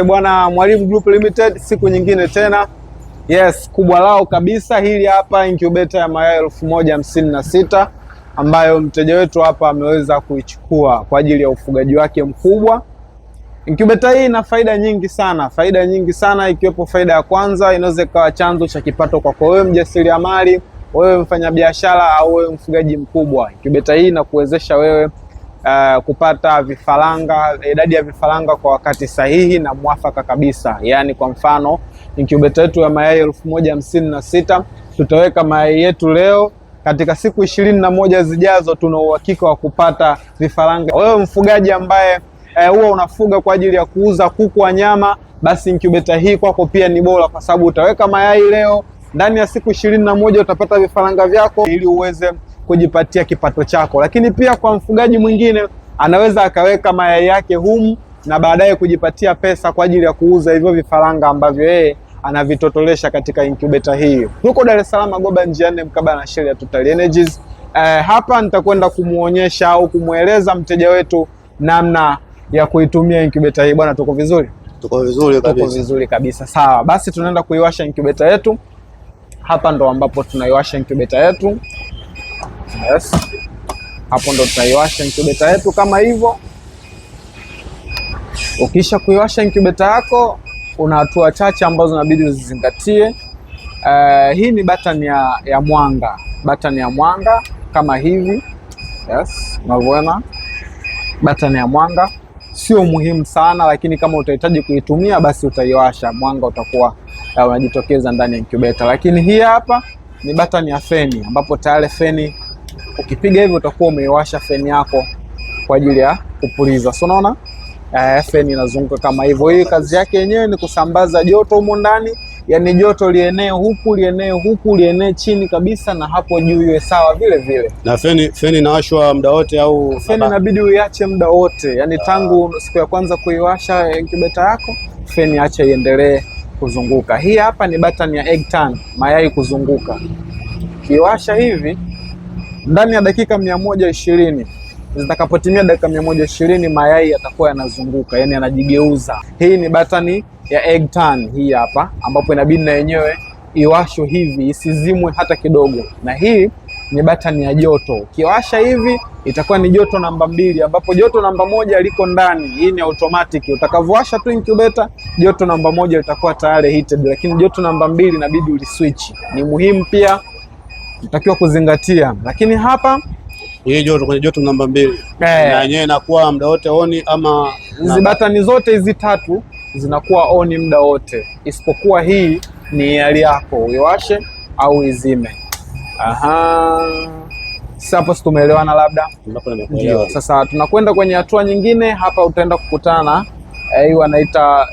Bwana Mwalimu Group Limited, siku nyingine tena. Yes, kubwa lao kabisa hili hapa, incubator ya mayai 1056 ambayo mteja wetu hapa ameweza kuichukua kwa ajili ya ufugaji wake mkubwa. Incubator hii ina faida nyingi sana, ikiwepo faida ya kwanza, inaweza ikawa chanzo cha kipato kwako wewe mjasiriamali, wewe mfanyabiashara au wewe mfugaji mkubwa. Incubator hii inakuwezesha wewe kupata vifaranga, idadi ya vifaranga kwa wakati sahihi na mwafaka kabisa. Yaani kwa mfano incubator yetu ya mayai 1056 tutaweka mayai yetu leo, katika siku 21 zijazo tuna uhakika wa kupata vifaranga. Wewe mfugaji ambaye huwa unafuga kwa ajili ya kuuza kuku wa nyama, basi incubator hii kwako pia ni bora, kwa sababu utaweka mayai leo, ndani ya siku 21 utapata vifaranga vyako ili uweze kujipatia kipato chako. Lakini pia kwa mfugaji mwingine anaweza akaweka mayai yake humu na baadaye kujipatia pesa kwa ajili ya kuuza hivyo vifaranga ambavyo yeye anavitotolesha katika incubator hii. Tuko Dar es Salaam Goba, njia 4 mkabala na sheli ya Total Energies. Hapa nitakwenda kumuonyesha au kumweleza mteja wetu namna ya kuitumia incubator hii. Bwana, tuko vizuri? Tuko vizuri kabisa. Sawa, basi tunaenda kuiwasha incubator yetu. Hapa ndo ambapo tunaiwasha incubator yetu. Yes. Hapo ndo tunaiwasha incubator yetu kama hivyo. Ukisha kuiwasha incubator yako, una hatua chache ambazo inabidi uzizingatie. Hii ni button ya mwanga. Button ya mwanga kama hivi. Yes, unavyoona button ya mwanga sio muhimu sana, lakini kama utahitaji kuitumia basi utaiwasha, mwanga utakuwa unajitokeza ndani ya incubator. Lakini hii hapa ni button ya feni, ambapo tayari feni ukipiga hivi utakuwa umeiwasha feni yako kwa ajili ya kupuliza. So unaona feni inazunguka kama hivyo. Hii kazi yake yenyewe ni kusambaza joto humo ndani, yani joto lienee huku, lienee chini kabisa, na hapo juu iwe sawa vile vile. Na feni inawashwa muda wote au feni inabidi uiache muda wote, yani tangu siku ya kwanza kuiwasha incubator yako, feni acha iendelee kuzunguka. Hii hapa ni button ya egg turn, mayai kuzunguka. Kiwasha hivi ndani ya dakika 120, zitakapotimia dakika 120 mayai yatakuwa yanazunguka, yani yanajigeuza. Hii ni button ya egg turn hii hapa, ambapo inabidi na yenyewe iwashwe hivi, isizimwe hata kidogo. Na hii ni button ya joto. Ukiwasha hivi itakuwa ni joto namba 2, ambapo joto namba 1 liko ndani. Hii ni automatic. Utakavowasha tu incubator, joto namba 1 litakuwa tayari heated, lakini joto namba 2 inabidi uliswitch. Ni muhimu pia, natakiwa kuzingatia. Lakini hapa hii joto kwenye joto namba 2 na yenyewe inakuwa muda wote on, ama hizi button zote hizi tatu zinakuwa on muda wote, isipokuwa hii ni hali yako uiwashe au izime. Sasa hapo tumeelewana labda? Ndio. Sasa tunakwenda kwenye hatua nyingine. Hapa utaenda kukutana hii wanaita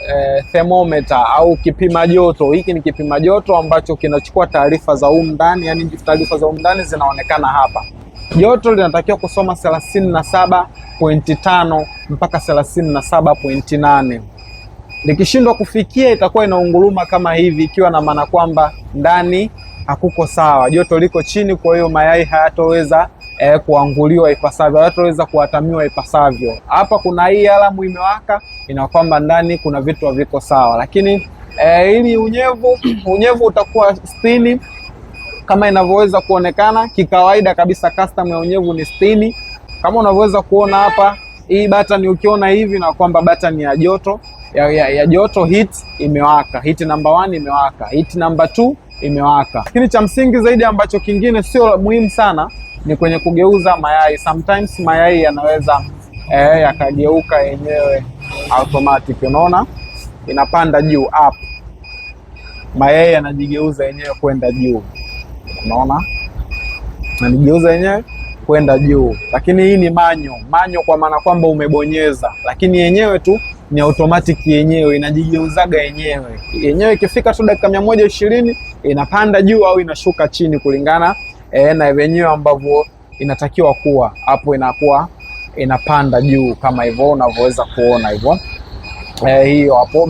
thermometer au kipima joto. Hiki ni kipima joto ambacho kinachukua taarifa za humu ndani, yani taarifa za humu ndani zinaonekana hapa. Joto linatakiwa kusoma 37.5 mpaka 37.8. Likishindwa kufikia itakuwa inaunguruma kama hivi, ikiwa na maana kwamba ndani hakuko sawa, joto liko chini, kwa hiyo mayai hayatoweza kuanguliwa ipasavyo, hayatoweza kuatamiwa ipasavyo. Hapa kuna hii alamu imewaka, ina kwamba ndani kuna vitu haviko sawa. Lakini ili unyevu utakuwa 60 kama inavyoweza kuonekana kikawaida kabisa. Custom ya unyevu ni 60 kama unavyoweza kuona hapa. Hii button ukiona hivi na kwamba button ya joto ya joto heat imewaka, heat number 1 imewaka, heat number 2 imewaka. Lakini cha msingi zaidi ambacho kingine sio muhimu sana ni kwenye kugeuza mayai. Sometimes mayai yanaweza yakageuka yenyewe automatic. Unaona inapanda juu up, mayai yanajigeuza yenyewe kwenda juu. Unaona yanajigeuza yenyewe kwenda juu. Lakini hii ni manyo kwa maana kwamba umebonyeza, lakini yenyewe tu ni automatic, yenyewe inajigeuzaga yenyewe. Ikifika tu dakika 120 inapanda juu au inashuka chini kulingana na wenyewe ambavyo inatakiwa kuwa. Hapo inakuwa inapanda juu kama hivyo unavyoweza kuona hivyo. Hiyo hapo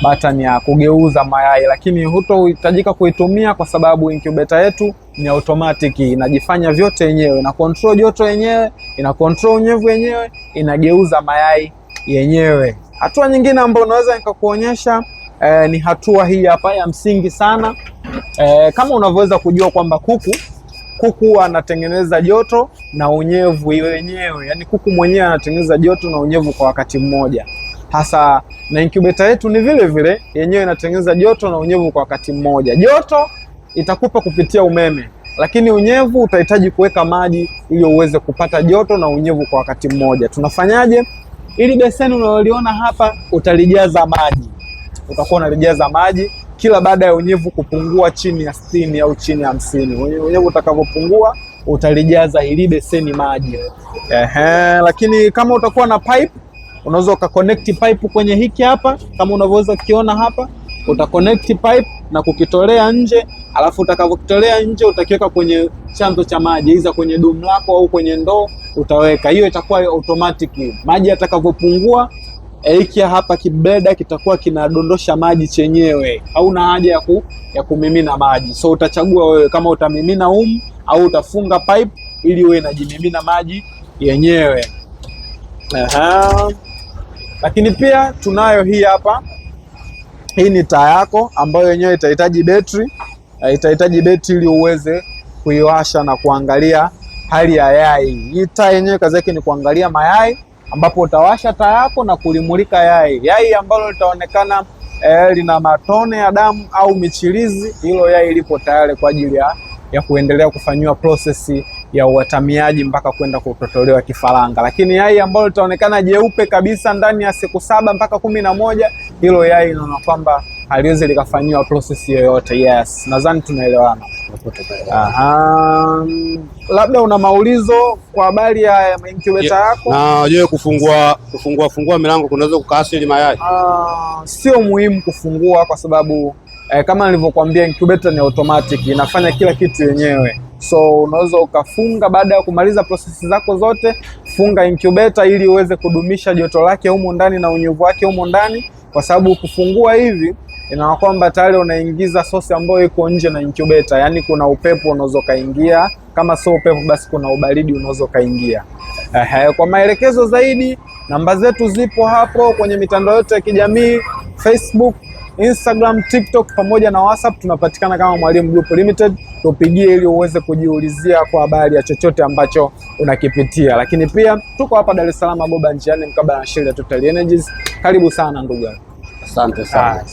button ya kugeuza mayai, lakini hutohitajika kuitumia kwa sababu incubator yetu ni automatic, inajifanya vyote yenyewe, ina control joto yenyewe, ina control unyevu yenyewe, inageuza mayai yenyewe. Hatua nyingine ambayo unaweza nikakuonyesha ni hatua hii hapa ya msingi sana. Kama unavyoweza kujua kwamba kuku anatengeneza joto na unyevu wenyewe, yani kuku mwenyewe anatengeneza joto na unyevu kwa wakati mmoja. Hasa na incubator yetu ni vile vile, yenyewe inatengeneza joto na unyevu kwa wakati mmoja. Joto itakupa kupitia umeme, lakini unyevu utahitaji kuweka maji ili uweze kupata joto na unyevu kwa wakati mmoja. Tunafanyaje? Ili beseni unaloliona hapa utalijaza maji. Utakuwa unalijaza maji kila baada ya unyevu kupungua chini ya 60 au chini ya 50. Unyevu utakavyopungua utalijaza hili beseni maji. Lakini kama utakuwa na pipe, unaweza ukaconnect pipe kwenye hiki hapa, kama unavyoweza kukiona hapa. Utaconnect pipe na kukitolea nje, alafu utakavyokitolea nje utakiweka kwenye chanzo cha maji, iza kwenye dumu lako au kwenye ndoo utaweka. Hiyo itakuwa automatic. Maji yatakavyopungua, hiki hapa kibleda kitakuwa kinadondosha maji chenyewe. Hauna haja ya kumimina maji. So utachagua wewe kama utamimina au utafunga pipe ili iwe inajimimina maji yenyewe. Lakini pia tunayo hii hapa. Hii ni taa yako ambayo yenyewe itahitaji betri. Itahitaji betri ili uweze kuiwasha na kuangalia hali ya yai. Hii taa yenyewe kazi yake ni kuangalia mayai, ambapo utawasha taa yako na kulimulika yai ambalo litaonekana lina matone ya damu au michirizi. Hilo yai lipo tayari kwa ajili ya kuendelea kufanyiwa prosesi ya uatamiaji mpaka kwenda kutotolewa kifaranga. Lakini yai ambalo litaonekana jeupe kabisa ndani ya siku 7 mpaka 11, hilo yai inaona kwamba haliwezi likafanyiwa prosesi yoyote. Yes, nadhani tunaelewana. Labda una maulizo kwa habari ya incubator yako? Na je, kufungua milango kunaweza kukaathiri mayai? Sio muhimu kufungua kwa sababu kama nilivyokuambia, incubator ni automatic, inafanya kila kitu yenyewe. So unaweza ukafunga baada ya kumaliza prosesi zako zote, funga incubator ili uweze kudumisha joto lake humo ndani na unyevu wake humo ndani, kwa sababu kufungua hivi inaona kwamba tayari unaingiza sosi ambayo iko nje na incubator, yani kuna upepo unaweza kaingia, kama sio upepo basi kuna ubaridi unaweza kaingia. Kwa maelekezo zaidi, namba zetu zipo hapo kwenye mitandao yote ya kijamii, Facebook, Instagram, TikTok pamoja na WhatsApp. Tunapatikana kama Mwalimu Group Limited. Tupigie ili uweze kujiulizia kwa habari ya chochote ambacho unakipitia. Lakini pia tuko hapa Dar es Salaam Goba njiani mkabala na shule ya Total Energies. Karibu sana ndugu. Asante sana.